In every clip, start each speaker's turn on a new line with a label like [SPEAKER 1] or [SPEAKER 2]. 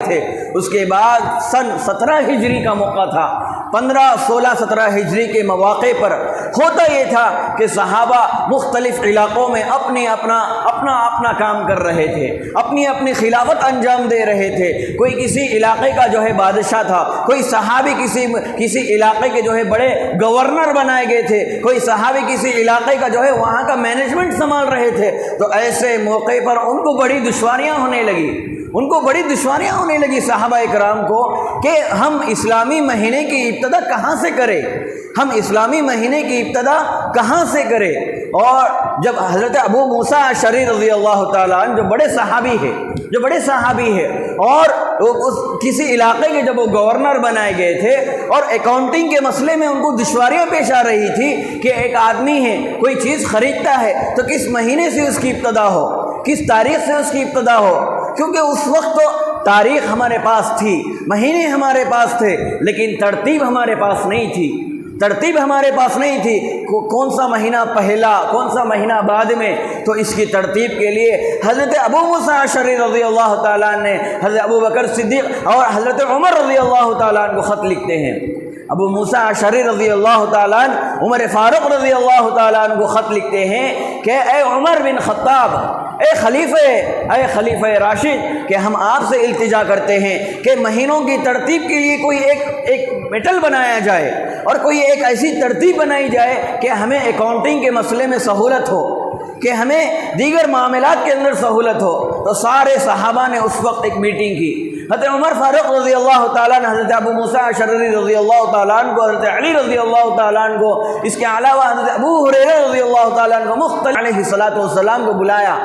[SPEAKER 1] تھے۔ اس کے بعد سن 17 ہجری کا موقع تھا، 15، 16، 17 ہجری کے مواقع پر ہوتا یہ تھا کہ صحابہ مختلف علاقوں میں اپنا کام کر رہے تھے، اپنی خلافت انجام دے رہے تھے۔ کوئی کسی علاقے کا جو ہے بادشاہ تھا، کوئی صحابی کسی علاقے کے جو ہے بڑے گورنر بنائے گئے تھے، کوئی صحابی کسی علاقے کا جو ہے وہاں کا مینجمنٹ سنبھال رہے تھے۔ تو ایسے موقع پر ان کو بڑی دشواریاں ہونے لگی صحابہ اکرام کو کہ ہم اسلامی مہینے کی ابتدا کہاں سے کریں؟ اور جب حضرت ابو موسیٰ اشعری رضی اللہ تعالیٰ عنہ جو بڑے صحابی ہے اور کسی علاقے کے جب وہ گورنر بنائے گئے تھے اور اکاؤنٹنگ کے مسئلے میں ان کو دشواریاں پیش آ رہی تھی کہ ایک آدمی ہے، کوئی چیز خریدتا ہے تو کس مہینے سے اس کی ابتدا ہو، کس تاریخ سے اس کی ابتدا ہو، کیونکہ اس وقت تو تاریخ ہمارے پاس تھی، مہینے ہمارے پاس تھے، لیکن ترتیب ہمارے پاس نہیں تھی، کون سا مہینہ پہلا، کون سا مہینہ بعد میں۔ تو اس کی ترتیب کے لیے حضرت ابو موسیٰ اشعری رضی اللہ تعالیٰ عنہ نے حضرت ابو بکر صدیق اور حضرت عمر رضی اللہ تعالیٰ عنہ کو خط لکھتے ہیں۔ ابو موسیٰ اشعری رضی اللہ تعالیٰ عنہ عمر فاروق رضی اللہ تعالیٰ عنہ کو خط لکھتے ہیں کہ اے عمر بن خطاب، اے خلیفہ راشد، کہ ہم آپ سے التجا کرتے ہیں کہ مہینوں کی ترتیب کے لیے کوئی ایک میٹل بنایا جائے اور کوئی ایک ایسی ترتیب بنائی جائے کہ ہمیں اکاؤنٹنگ کے مسئلے میں سہولت ہو، کہ ہمیں دیگر معاملات کے اندر سہولت ہو۔ تو سارے صحابہ نے اس وقت ایک میٹنگ کی۔ حضرت عمر فاروق رضی اللہ تعالیٰ عنہ، حضرت ابو موسیٰ اشعری رضی اللہ تعالیٰ عنہ کو، حضرت علی رضی اللہ تعالیٰ عنہ کو، اس کے علاوہ حضرت ابو ہریرہ رضی اللہ تعالیٰ عنہ کو مختلف علیہ السلام کو بلایا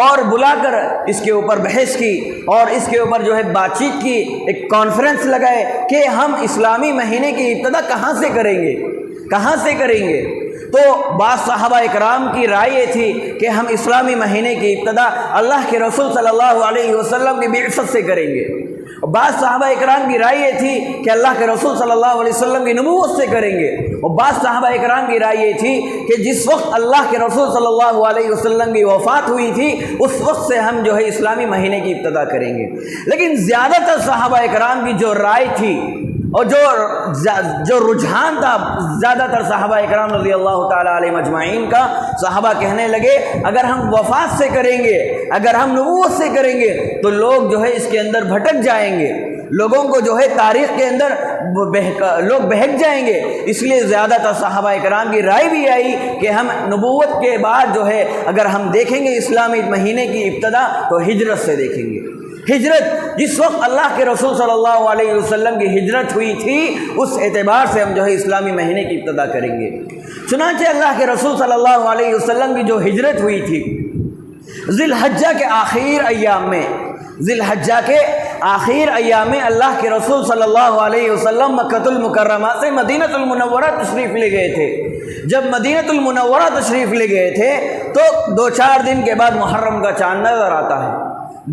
[SPEAKER 1] اور بلا کر اس کے اوپر بحث کی اور اس کے اوپر جو ہے بات چیت کی، ایک کانفرنس لگائے کہ ہم اسلامی مہینے کی ابتدا کہاں سے کریں گے۔ تو بعض صحابہ اکرام کی رائے یہ تھی کہ ہم اسلامی مہینے کی ابتدا اللہ کے رسول صلی اللہ علیہ وسلم کی بعثت سے کریں گے، اور بعض صحابہ اکرام کی رائے یہ تھی کہ اللہ کے رسول صلی اللہ علیہ وسلم کی نبوت سے کریں گے، اور بعض صحابہ اکرام کی رائے یہ تھی کہ جس وقت اللہ کے رسول صلی اللہ علیہ وسلم کی وفات ہوئی تھی اس وقت سے ہم جو ہے اسلامی مہینے کی ابتدا کریں گے۔ لیکن زیادہ تر صحابہ اکرام کی جو رائے تھی اور جو رجحان تھا زیادہ تر صحابہ اکرام رضی اللہ تعالیٰ علیہ مجمعین کا، صحابہ کہنے لگے اگر ہم وفات سے کریں گے، اگر ہم نبوت سے کریں گے تو لوگ جو ہے اس کے اندر بھٹک جائیں گے، لوگوں کو جو ہے تاریخ کے اندر لوگ بہک جائیں گے۔ اس لیے زیادہ تر صحابہ اکرام کی رائے بھی آئی کہ ہم نبوت کے بعد جو ہے اگر ہم دیکھیں گے اسلامی مہینے کی ابتدا تو ہجرت سے دیکھیں گے۔ ہجرت جس وقت اللہ کے رسول صلی اللہ علیہ وسلم کی ہجرت ہوئی تھی اس اعتبار سے ہم جو ہے اسلامی مہینے کی ابتدا کریں گے۔ چنانچہ اللہ کے رسول صلی اللہ علیہ وسلم کی جو ہجرت ہوئی تھی ذی الحجہ کے آخر ایام میں اللہ کے رسول صلی اللہ علیہ وسلم مکۃ المکرمہ سے مدینۃ المنورہ تشریف لے گئے تھے۔ جب مدینۃ المنورہ تشریف لے گئے تھے تو 2-4 دن کے بعد محرم کا چاند نظر آتا ہے،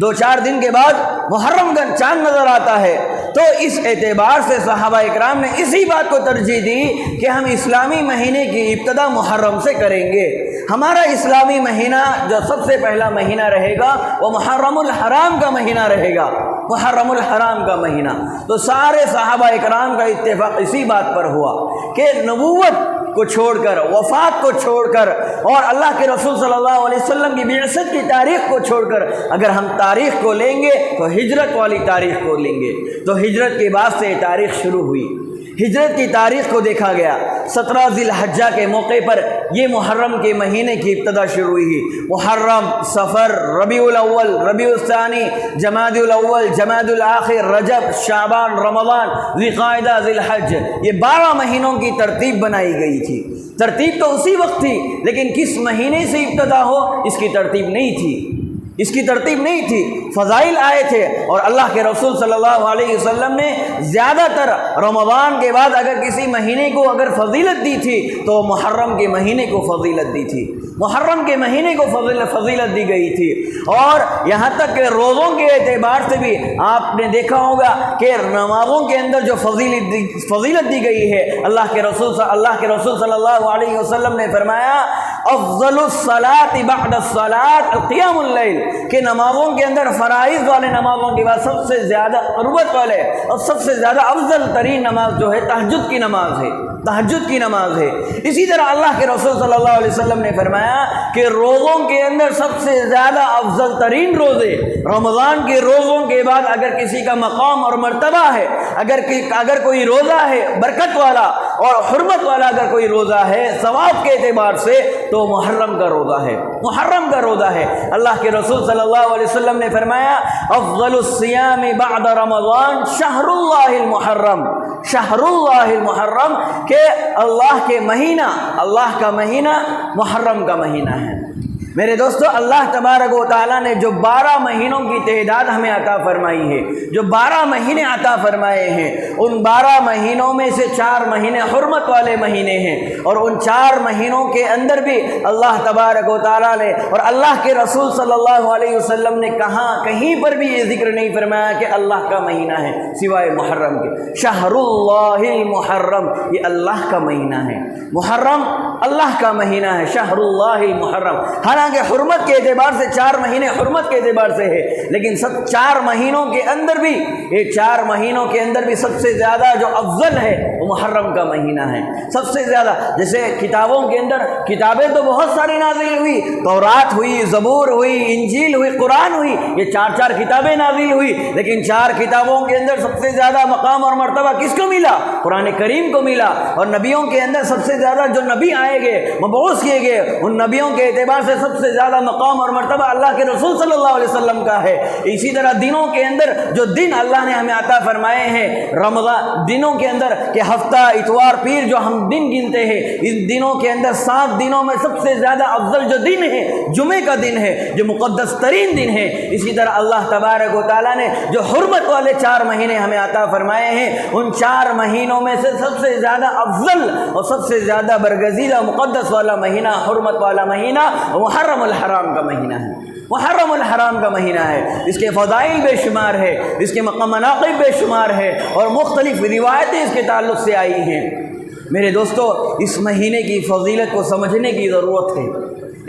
[SPEAKER 1] 2-4 دن کے بعد محرم کا چاند نظر آتا ہے۔ تو اس اعتبار سے صحابہ اکرام نے اسی بات کو ترجیح دی کہ ہم اسلامی مہینے کی ابتدا محرم سے کریں گے۔ ہمارا اسلامی مہینہ جو سب سے پہلا مہینہ رہے گا وہ محرم الحرام کا مہینہ رہے گا، محرم الحرام کا مہینہ۔ تو سارے صحابہ اکرام کا اتفاق اسی بات پر ہوا کہ نبوت کو چھوڑ کر، وفات کو چھوڑ کر اور اللہ کے رسول صلی اللہ علیہ وسلم کی بعثت کی تاریخ کو چھوڑ کر اگر ہم تاریخ کو لیں گے تو ہجرت والی تاریخ کو لیں گے۔ تو ہجرت کے بعد سے تاریخ شروع ہوئی، ہجرت کی تاریخ کو دیکھا گیا۔ 17 ذی الحجہ کے موقع پر یہ محرم کے مہینے کی ابتدا شروع ہوئی۔ محرم، صفر، ربیع الاول، ربیع الثانی، جمادی الاول، جمادی الاخر، رجب، شعبان، رمضان، ذی القعدہ، ذی الحج، یہ 12 مہینوں کی ترتیب بنائی گئی تھی۔ ترتیب تو اسی وقت تھی لیکن کس مہینے سے ابتدا ہو اس کی ترتیب نہیں تھی، فضائل آئے تھے اور اللہ کے رسول صلی اللہ علیہ وسلم نے زیادہ تر رمضان کے بعد اگر کسی مہینے کو اگر فضیلت دی تھی تو محرم کے مہینے کو فضیلت دی تھی، محرم کے مہینے کو فضیلت دی گئی تھی۔ اور یہاں تک کہ روزوں کے اعتبار سے بھی آپ نے دیکھا ہوگا کہ نمازوں کے اندر جو فضیلت دی گئی ہے، اللہ کے رسول صلی اللہ علیہ وسلم نے فرمایا افضل الصلاۃ بعد الصلاۃ القیام اللیل، کہ نمازوں کے اندر فرائض والے نمازوں کے بعد سب سے زیادہ قربت والے اور سب سے زیادہ افضل ترین نماز جو ہے تہجد کی نماز ہے، تہجد کی نماز ہے۔ اسی طرح اللہ کے رسول صلی اللہ علیہ وسلم نے فرمایا کہ روزوں کے اندر سب سے زیادہ افضل ترین روزے رمضان کے روزوں کے بعد اگر کسی کا مقام اور مرتبہ ہے، اگر کوئی روزہ ہے برکت والا اور حرمت والا، اگر کوئی روزہ ہے ثواب کے اعتبار سے، تو محرم کا روزہ ہے، محرم کا روزہ ہے۔ اللہ کے رسول صلی اللہ علیہ وسلم نے فرمایا افضل الصیام بعد رمضان شہر اللہ المحرم، شہر اللہ المحرم، کہ اللہ کے مہینہ، اللہ کا مہینہ محرم کا مہینہ ہے۔ میرے دوستو، اللہ تبارک و تعالیٰ نے جو 12 مہینوں کی تعداد ہمیں عطا فرمائی ہے، جو 12 مہینے عطا فرمائے ہیں، ان 12 مہینوں میں سے 4 مہینے حرمت والے مہینے ہیں، اور ان 4 مہینوں کے اندر بھی اللہ تبارک و تعالیٰ نے اور اللہ کے رسول صلی اللہ علیہ وسلم نے کہیں پر بھی یہ ذکر نہیں فرمایا کہ اللہ کا مہینہ ہے سوائے محرم کے۔ شہر اللہ المحرم، یہ اللہ کا مہینہ ہے، محرم اللہ کا مہینہ ہے، شہر اللہ المحرم۔ حالانکہ حرمت کے اعتبار سے 4 مہینے حرمت کے اعتبار سے ہے، لیکن سب 4 مہینوں کے اندر بھی، یہ 4 مہینوں کے اندر بھی سب سے زیادہ جو افضل ہے وہ محرم کا مہینہ ہے، سب سے زیادہ۔ جیسے کتابوں کے اندر کتابیں تو بہت ساری نازل ہوئی، تورات ہوئی، زبور ہوئی، انجیل ہوئی، قرآن ہوئی، یہ 4 کتابیں نازل ہوئی، لیکن 4 کتابوں کے اندر سب سے زیادہ مقام اور مرتبہ کس کو ملا؟ قرآن کریم کو ملا۔ اور نبیوں کے اندر سب سے زیادہ جو نبی آئے گئے، مبعوث کیے گئے، ان نبیوں کے اعتبار سے سب سے زیادہ مقام اور مرتبہ اللہ کے رسول صلی اللہ علیہ وسلم کا ہے۔ اسی طرح دنوں کے اندر جو دن اللہ نے ہمیں عطا فرمائے ہیں رمضان دنوں کے اندر، کہ ہفتہ، اتوار، پیر جو ہم دن گنتے ہیں، ان دنوں کے اندر 7 دنوں میں سب سے زیادہ افضل جو دن ہے جمعے کا دن ہے، جو مقدس ترین دن ہے۔ اسی طرح اللہ تبارک و تعالیٰ نے جو حرمت والے 4 مہینے ہمیں عطا فرمائے ہیں، ان 4 مہینوں میں سے سب سے زیادہ افضل اور سب سے زیادہ برگزیدہ مقدس والا مہینہ، حرمت والا مہینہ محرم الحرام کا مہینہ ہے، محرم الحرام کا مہینہ ہے۔ اس کے فضائل بے شمار ہے، اس کے مقام مناقب بے شمار ہے، اور مختلف روایتیں اس کے تعلق سے آئی ہیں۔ میرے دوستو، اس مہینے کی فضیلت کو سمجھنے کی ضرورت ہے،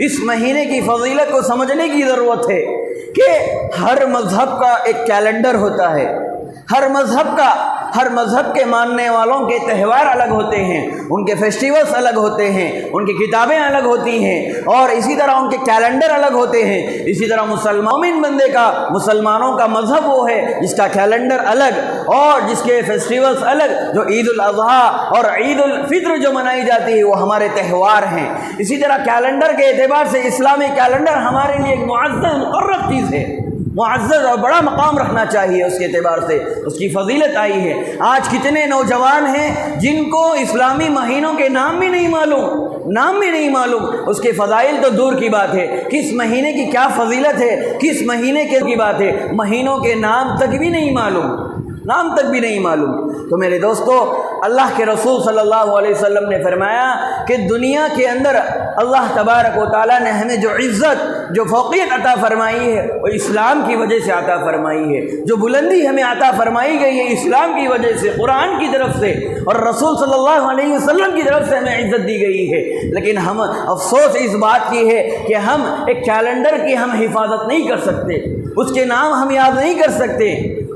[SPEAKER 1] اس مہینے کی فضیلت کو سمجھنے کی ضرورت ہے کہ ہر مذہب کا ایک کیلنڈر ہوتا ہے، ہر مذہب کے ماننے والوں کے تہوار الگ ہوتے ہیں، ان کے فیسٹیولز الگ ہوتے ہیں، ان کی کتابیں الگ ہوتی ہیں، اور اسی طرح ان کے کیلنڈر الگ ہوتے ہیں۔ اسی طرح مسلمانوں کا مذہب وہ ہے جس کا کیلنڈر الگ اور جس کے فیسٹیولز الگ، جو عید الاضحیٰ اور عید الفطر جو منائی جاتی ہے وہ ہمارے تہوار ہیں۔ اسی طرح کیلنڈر کے اعتبار سے اسلامی کیلنڈر ہمارے لیے ایک معزز مقرب چیز ہے، معزز اور بڑا مقام رکھنا چاہیے، اس کے اعتبار سے اس کی فضیلت آئی ہے۔ آج کتنے نوجوان ہیں جن کو اسلامی مہینوں کے نام بھی نہیں معلوم، اس کے فضائل تو دور کی بات ہے، کس مہینے کی کیا فضیلت ہے، کس مہینے کی بات ہے، مہینوں کے نام تک بھی نہیں معلوم۔ تو میرے دوستو، اللہ کے رسول صلی اللہ علیہ وسلم نے فرمایا کہ دنیا کے اندر اللہ تبارک و تعالیٰ نے ہمیں جو عزت، جو فوقیت عطا فرمائی ہے وہ اسلام کی وجہ سے عطا فرمائی ہے، جو بلندی ہمیں عطا فرمائی گئی ہے اسلام کی وجہ سے، قرآن کی طرف سے اور رسول صلی اللہ علیہ وسلم کی طرف سے ہمیں عزت دی گئی ہے۔ لیکن ہم افسوس اس بات کی ہے کہ ہم ایک کیلنڈر کی ہم حفاظت نہیں کر سکتے، اس کے نام ہم یاد نہیں کر سکتے،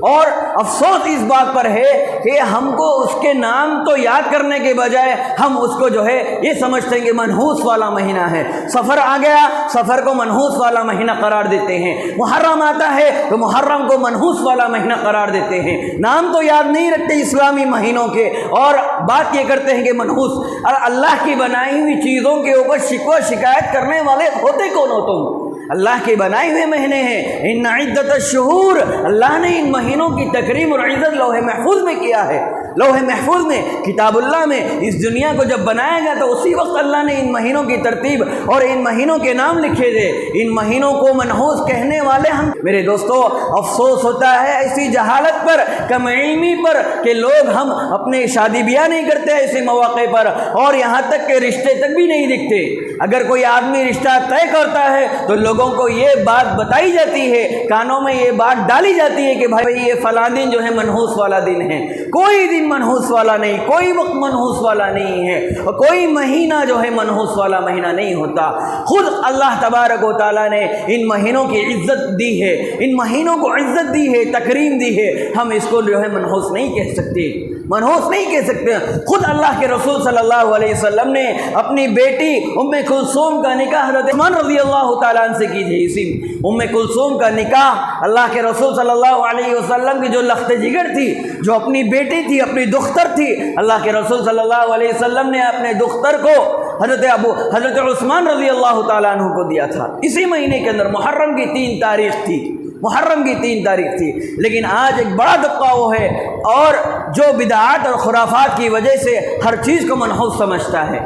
[SPEAKER 1] اور افسوس اس بات پر ہے کہ ہم کو اس کے نام تو یاد کرنے کے بجائے ہم اس کو جو ہے یہ سمجھتے ہیں کہ منحوس والا مہینہ ہے، سفر آ گیا، سفر کو منحوس والا مہینہ قرار دیتے ہیں، محرم آتا ہے تو محرم کو منحوس والا مہینہ قرار دیتے ہیں، نام تو یاد نہیں رکھتے اسلامی مہینوں کے، اور بات یہ کرتے ہیں کہ منحوس۔ اور اللہ کی بنائی ہوئی چیزوں کے اوپر شکوہ شکایت کرنے والے ہوتے کون ہو تم؟ اللہ کے بنائے ہوئے مہینے ہیں، ان عدت الشہور، اللہ نے ان مہینوں کی تکریم اور عزت لوح محفوظ میں کیا ہے، لوح محفوظ میں، کتاب اللہ میں۔ اس دنیا کو جب بنایا گیا تو اسی وقت اللہ نے ان مہینوں کی ترتیب اور ان مہینوں کے نام لکھے تھے، ان مہینوں کو منحوس کہنے والے ہم۔ میرے دوستو، افسوس ہوتا ہے ایسی جہالت پر، کم علمی پر، کہ لوگ ہم اپنے شادی بیاہ نہیں کرتے ایسے مواقع پر، اور یہاں تک کہ رشتے تک بھی نہیں دکھتے۔ اگر کوئی آدمی رشتہ طے کرتا ہے تو لوگوں کو یہ بات بتائی جاتی ہے، کانوں میں یہ بات ڈالی جاتی ہے کہ بھائی یہ فلاں دن جو ہے منحوس والا دن ہے، کوئی دن دن منحوس والا نہیں، کوئی وقت منحوس والا نہیں ہے، اور کوئی مہینہ جو ہے منحوس والا مہینہ نہیں ہوتا۔ خود اللہ تبارک و تعالیٰ نے ان مہینوں کی عزت دی ہے، ان مہینوں کو عزت دی ہے، تکریم دی ہے، ہم اس کو جو ہے منحوس نہیں کہہ سکتے، منحوس نہیں کہہ سکتے۔ خود اللہ کے رسول صلی اللہ علیہ وسلم نے اپنی بیٹی ام کلثوم کا نکاح حضرت عثمان رضی اللہ تعالیٰ عنہ سے کی تھی۔ اسی ام کلثوم کا نکاح اللہ کے رسول صلی اللہ علیہ وسلم کی جو لخت جگر تھی، جو اپنی بیٹی تھی، اپنی دختر تھی، اللہ کے رسول صلی اللہ علیہ وسلم نے اپنے دختر کو حضرت عثمان رضی اللہ تعالیٰ عنہ کو دیا تھا۔ اسی مہینے کے اندر محرم کی 3 تاریخ تھی، محرم کی 3 تاریخ تھی۔ لیکن آج ایک بڑا طبقہ وہ ہے اور جو بدعات اور خرافات کی وجہ سے ہر چیز کو منحوس سمجھتا ہے،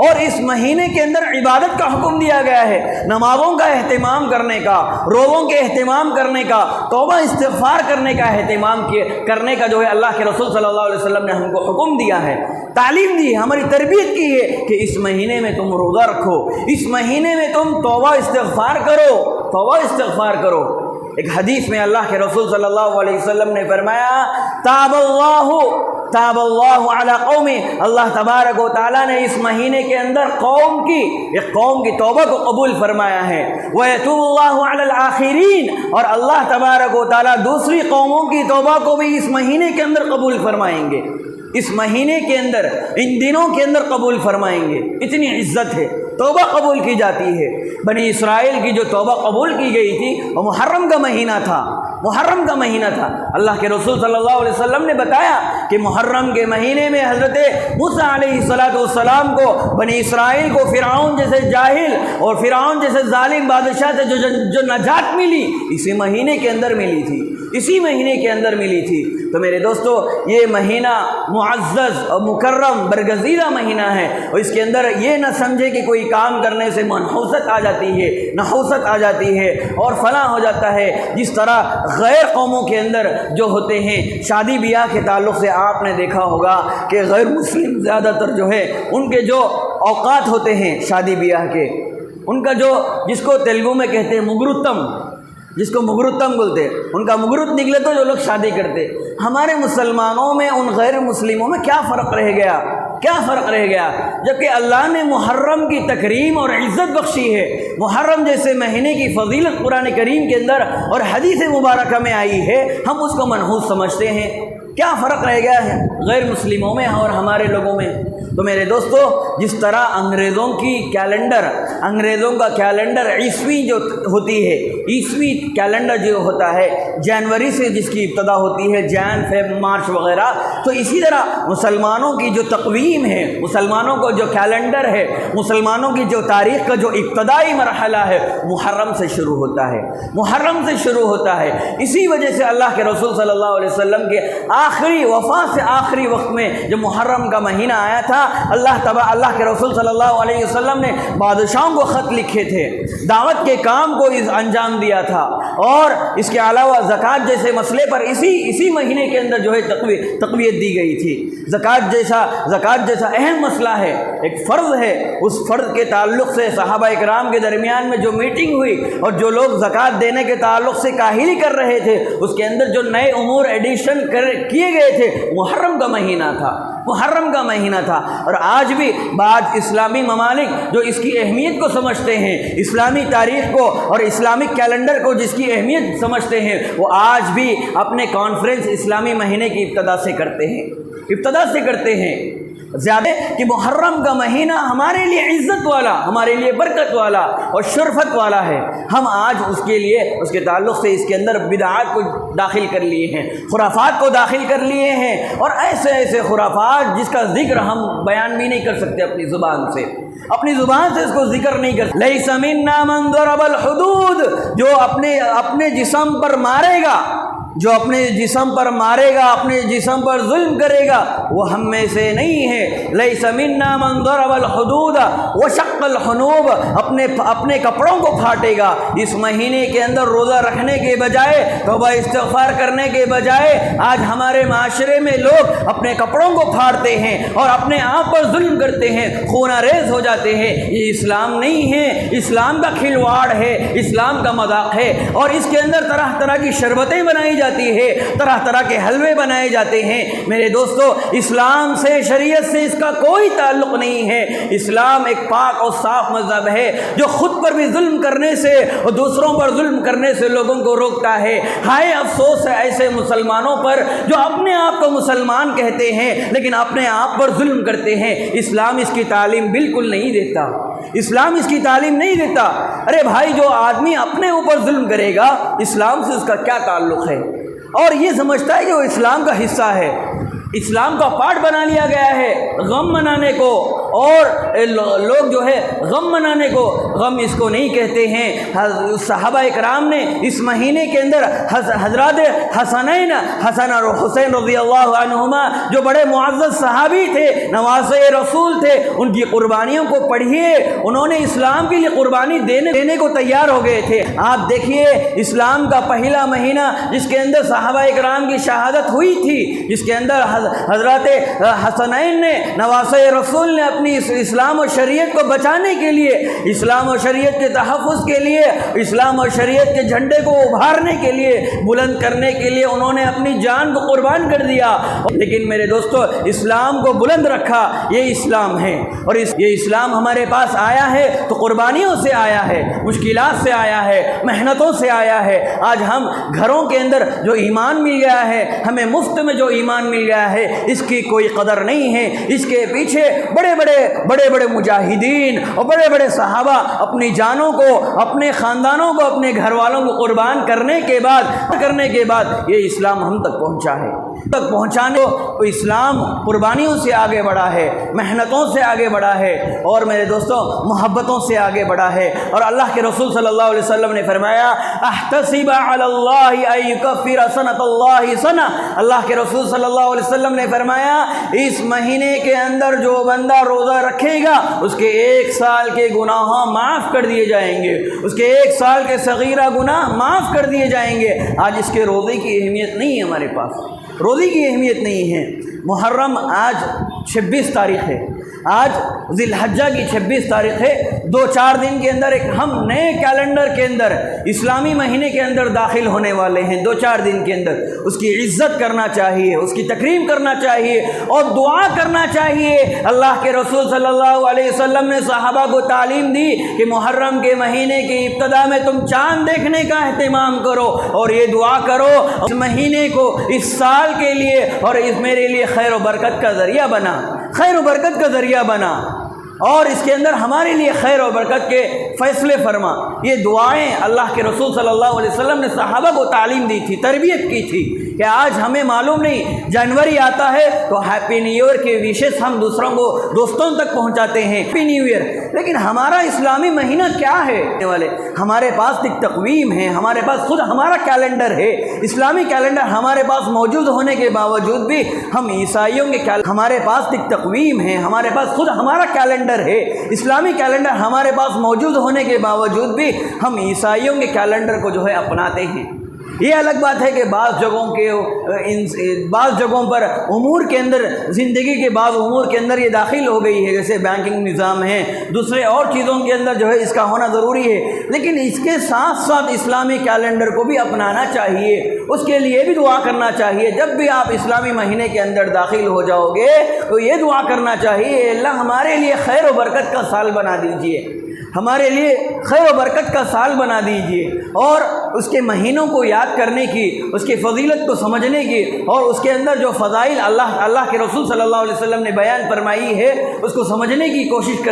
[SPEAKER 1] اور اس مہینے کے اندر عبادت کا حکم دیا گیا ہے، نمازوں کا اہتمام کرنے کا، روزوں کے اہتمام کرنے کا، توبہ استغفار کرنے کا اہتمام کرنے کا جو ہے اللہ کے رسول صلی اللہ علیہ وسلم نے ہم کو حکم دیا ہے، تعلیم دی ہے، ہماری تربیت کی ہے کہ اس مہینے میں تم روزہ رکھو، اس مہینے میں تم توبہ استغفار کرو، توبہ استغفار کرو۔ ایک حدیث میں اللہ کے رسول صلی اللہ علیہ وسلم نے فرمایا تاب اللہ علی قوم، اللہ تبارک و تعالیٰ نے اس مہینے کے اندر ایک قوم کی توبہ کو قبول فرمایا ہے، وَيَتُوبُ اللَّهُ عَلَى الْآخِرِينَ، اور اللہ تبارک و تعالیٰ دوسری قوموں کی توبہ کو بھی اس مہینے کے اندر قبول فرمائیں گے، اس مہینے کے اندر، ان دنوں کے اندر قبول فرمائیں گے۔ اتنی عزت ہے، توبہ قبول کی جاتی ہے۔ بنی اسرائیل کی جو توبہ قبول کی گئی تھی وہ محرم کا مہینہ تھا، محرم کا مہینہ تھا۔ اللہ کے رسول صلی اللہ علیہ وسلم نے بتایا کہ محرم کے مہینے میں حضرت موسیٰ علیہ السلام کو، بنی اسرائیل کو فرعون جیسے جاہل اور فرعون جیسے ظالم بادشاہ سے جو نجات ملی اسی مہینے کے اندر ملی تھی، اسی مہینے کے اندر ملی تھی۔ تو میرے دوستو، یہ مہینہ معزز اور مکرم برگزیدہ مہینہ ہے، اور اس کے اندر یہ نہ سمجھے کہ کوئی کام کرنے سے منحوست آ جاتی ہے، نحوست آ جاتی ہے اور فلاں ہو جاتا ہے۔ جس طرح غیر قوموں کے اندر جو ہوتے ہیں، شادی بیاہ کے تعلق سے آپ نے دیکھا ہوگا کہ غیر مسلم زیادہ تر جو ہے ان کے جو اوقات ہوتے ہیں شادی بیاہ کے، ان کا جس کو تیلگو میں کہتے ہیں مگروتم، جس کو مگروتم بولتے، ان کا مگروت نکلے تو جو لوگ شادی کرتے۔ ہمارے مسلمانوں میں ان غیر مسلموں میں کیا فرق رہ گیا، کیا فرق رہ گیا؟ جبکہ اللہ نے محرم کی تکریم اور عزت بخشی ہے، محرم جیسے مہینے کی فضیلت قرآن کریم کے اندر اور حدیث مبارکہ میں آئی ہے، ہم اس کو منحوس سمجھتے ہیں۔ کیا فرق رہ گیا ہے غیر مسلموں میں اور ہمارے لوگوں میں؟ تو میرے دوستو، جس طرح انگریزوں کا کیلنڈر عیسوی جو ہوتی ہے، عیسوی کیلنڈر جو ہوتا ہے جنوری سے جس کی ابتدا ہوتی ہے، جان، فیب، مارچ وغیرہ، تو اسی طرح مسلمانوں کی جو تقویم ہے، مسلمانوں کو جو کیلنڈر ہے، مسلمانوں کی جو تاریخ کا جو ابتدائی مرحلہ ہے محرم سے شروع ہوتا ہے، محرم سے شروع ہوتا ہے۔ اسی وجہ سے اللہ کے رسول صلی اللہ علیہ وسلم کے آخری وفات سے آخری وقت میں جب محرم کا مہینہ آیا تھا، اللہ کے رسول صلی اللہ علیہ وسلم نے بادشاہوں کو خط لکھے تھے، دعوت کے کام کو انجام دیا تھا، اور اس کے علاوہ زکوٰۃ جیسے مسئلے پر اسی مہینے کے اندر جو ہے تقویت دی گئی تھی۔ زکوٰۃ جیسا اہم مسئلہ ہے، ایک فرض ہے، اس فرض کے تعلق سے صحابہ اکرام کے درمیان میں جو میٹنگ ہوئی اور جو لوگ زکوٰۃ دینے کے تعلق سے کاہلی کر رہے تھے، اس کے اندر جو نئے امور ایڈیشن کیے گئے تھے، محرم کا مہینہ تھا، محرم کا مہینہ تھا۔ اور آج بھی بعض اسلامی ممالک جو اس کی اہمیت کو سمجھتے ہیں، اسلامی تاریخ کو اور اسلامک کیلنڈر کو جس کی اہمیت سمجھتے ہیں، وہ آج بھی اپنے کانفرنس اسلامی مہینے کی ابتدا سے کرتے ہیں زیادہ کہ محرم کا مہینہ ہمارے لیے عزت والا، ہمارے لیے برکت والا اور شرفت والا ہے۔ ہم آج اس کے تعلق سے اس کے اندر بدعات کو داخل کر لیے ہیں، خرافات کو داخل کر لیے ہیں، اور ایسے خرافات جس کا ذکر ہم بیان بھی نہیں کر سکتے اپنی زبان سے اس کو ذکر نہیں کر سکتے۔ لیس منا من ضرب الحدود، جو اپنے جسم پر مارے گا، اپنے جسم پر ظلم کرے گا، وہ ہم میں سے نہیں ہے۔ لیس منا من ضرب الحدود وشق الحنوب، اپنے کپڑوں کو پھاٹے گا۔ اس مہینے کے اندر روزہ رکھنے کے بجائے، توبہ استغفار کرنے کے بجائے، آج ہمارے معاشرے میں لوگ اپنے کپڑوں کو پھاڑتے ہیں اور اپنے آپ پر ظلم کرتے ہیں، خونہ ریز ہو جاتے ہیں۔ یہ اسلام نہیں ہے، اسلام کا کھلواڑ ہے، اسلام کا مذاق ہے، اور اس کے اندر طرح طرح کی شربتیں بنائی جاتی ہے، طرح طرح کے حلوے بنائے جاتے ہیں۔ میرے دوستو، اسلام سے، شریعت سے اس کا کوئی تعلق نہیں ہے۔ اسلام ایک پاک اور صاف مذہب ہے جو خود پر بھی ظلم کرنے سے اور دوسروں پر ظلم کرنے سے لوگوں کو روکتا ہے۔ ہائے افسوس ہے ایسے مسلمانوں پر جو اپنے آپ کو مسلمان کہتے ہیں لیکن اپنے آپ پر ظلم کرتے ہیں۔ اسلام اس کی تعلیم بالکل نہیں دیتا، اسلام اس کی تعلیم نہیں دیتا۔ ارے بھائی، جو آدمی اپنے اوپر ظلم کرے گا اسلام سے اس کا کیا تعلق ہے؟ اور یہ سمجھتا ہے کہ وہ اسلام کا حصہ ہے، اسلام کا پارٹ بنا لیا گیا ہے غم منانے کو۔ اور لوگ جو ہے غم منانے کو غم اس کو نہیں کہتے ہیں۔ صحابہ اکرام نے اس مہینے کے اندر حضرات حسنین، حسن اور حسین رضی اللہ عنہما جو بڑے معزز صحابی تھے، نواسے رسول تھے، ان کی قربانیوں کو پڑھیے۔ انہوں نے اسلام کے لیے قربانی دینے کو تیار ہو گئے تھے۔ آپ دیکھیے، اسلام کا پہلا مہینہ جس کے اندر صحابہ اکرام کی شہادت ہوئی تھی، جس کے اندر حضرات حسنین نے، نواسے رسول نے اپنی اسلام و شریعت کو بچانے کے لیے، اسلام و شریعت کے تحفظ کے لیے، اسلام و شریعت کے جھنڈے کو ابھارنے کے لیے، بلند کرنے کے لیے انہوں نے اپنی جان کو قربان کر دیا۔ لیکن میرے دوستو، اسلام کو بلند رکھا، یہ اسلام ہے۔ اور یہ اسلام ہمارے پاس آیا ہے تو قربانیوں سے آیا ہے، مشکلات سے آیا ہے، محنتوں سے آیا ہے۔ آج ہم گھروں کے اندر جو ایمان مل گیا ہے، ہمیں مفت میں جو ایمان مل گیا ہے، اس کی کوئی قدر نہیں ہے۔ اس کے پیچھے بڑے بڑے مجاہدین اور بڑے بڑے صحابہ اپنی جانوں کو، اپنے خاندانوں کو، اپنے گھر والوں کو قربان کرنے کے بعد یہ اسلام ہم تک پہنچا ہے۔ تک پہنچانے کو اسلام قربانیوں سے آگے بڑھا ہے، محنتوں سے آگے بڑھا ہے، اور میرے دوستوں محبتوں سے آگے بڑھا ہے۔ اور اللہ کے رسول صلی اللہ علیہ وسلم نے فرمایا، احتسب علی اللہ ان یکفر سنۃ اللہ سنہ۔ اللہ کے رسول صلی اللہ علیہ وسلم نے فرمایا، اس مہینے کے اندر جو بندہ روزہ رکھے گا اس کے 1 سال کے گناہ معاف کر دیے جائیں گے، اس کے 1 سال کے صغیرہ گناہ معاف کر دیے جائیں گے۔ آج اس کے روزے کی اہمیت نہیں ہے، ہمارے پاس روزے کی اہمیت نہیں ہے۔ محرم آج 26 تاریخ ہے، آج ذی الحجہ کی 26 تاریخ ہے۔ 2-4 دن کے اندر ایک ہم نئے کیلنڈر کے اندر، اسلامی مہینے کے اندر داخل ہونے والے ہیں۔ 2-4 دن کے اندر اس کی عزت کرنا چاہیے، اس کی تکریم کرنا چاہیے اور دعا کرنا چاہیے۔ اللہ کے رسول صلی اللہ علیہ وسلم نے صحابہ کو تعلیم دی کہ محرم کے مہینے کی ابتدا میں تم چاند دیکھنے کا اہتمام کرو اور یہ دعا کرو، اس مہینے کو، اس سال کے لیے اور اس میرے لیے خیر و برکت کا ذریعہ بنا، خیر و برکت کا ذریعہ بنا، اور اس کے اندر ہمارے لیے خیر و برکت کے فیصلے فرما۔ یہ دعائیں اللہ کے رسول صلی اللہ علیہ وسلم نے صحابہ کو تعلیم دی تھی، تربیت کی تھی کہ آج ہمیں معلوم نہیں، جنوری آتا ہے تو ہیپی نیو ایئر کے وشز ہم دوستوں تک پہنچاتے ہیں، ہیپی نیو ایئر، لیکن ہمارا اسلامی مہینہ کیا ہے؟ ہمارے پاس ایک تقویم ہے، ہمارے پاس خود ہمارا کیلنڈر ہے، اسلامی کیلنڈر ہمارے پاس موجود ہونے کے باوجود بھی ہم عیسائیوں کے ہمارے پاس ایک تقویم ہے، ہمارے پاس خود ہمارا کیلنڈر ہے، اسلامی کیلنڈر ہمارے پاس موجود ہونے کے باوجود بھی ہم عیسائیوں کے کیلنڈر کو جو ہے اپناتے ہیں۔ یہ الگ بات ہے کہ بعض جگہوں پر امور کے اندر، زندگی کے بعض امور کے اندر یہ داخل ہو گئی ہے، جیسے بینکنگ نظام ہے، دوسرے اور چیزوں کے اندر جو ہے اس کا ہونا ضروری ہے، لیکن اس کے ساتھ ساتھ اسلامی کیلنڈر کو بھی اپنانا چاہیے، اس کے لیے بھی دعا کرنا چاہیے۔ جب بھی آپ اسلامی مہینے کے اندر داخل ہو جاؤ گے تو یہ دعا کرنا چاہیے، اللہ ہمارے لیے خیر و برکت کا سال بنا دیجیے، ہمارے لیے خیر و برکت کا سال بنا دیجیے، اور اس کے مہینوں کو یاد کرنے کی، اس کی فضیلت کو سمجھنے کی، اور اس کے اندر جو فضائل اللہ کے رسول صلی اللہ علیہ وسلم نے بیان فرمائی ہے اس کو سمجھنے کی کوشش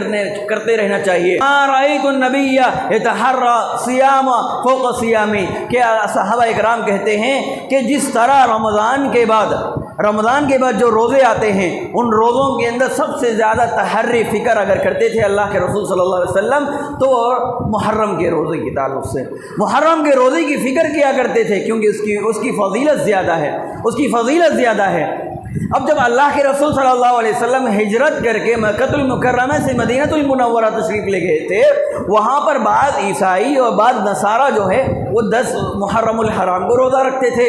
[SPEAKER 1] کرتے رہنا چاہیے۔ رأیت النبی یتحری صیام فوق صیامی، کہ صحابہ اکرام کہتے ہیں کہ جس طرح رمضان کے بعد جو روزے آتے ہیں، ان روزوں کے اندر سب سے زیادہ تحری فکر اگر کرتے تھے اللہ کے رسول صلی اللہ علیہ وسلم تو محرم کے روزے کے تعلق سے محرم کے روزے کی فکر کیا کرتے تھے، کیونکہ اس کی فضیلت زیادہ ہے، اب جب اللہ کے رسول صلی اللہ علیہ وسلم ہجرت کر کے مکہ المکرمہ سے مدینہ المنورہ تشریف لے گئے تھے، وہاں پر بعض عیسائی اور بعض نصارہ جو ہے وہ 10 محرم الحرام کو روزہ رکھتے تھے،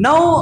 [SPEAKER 1] 9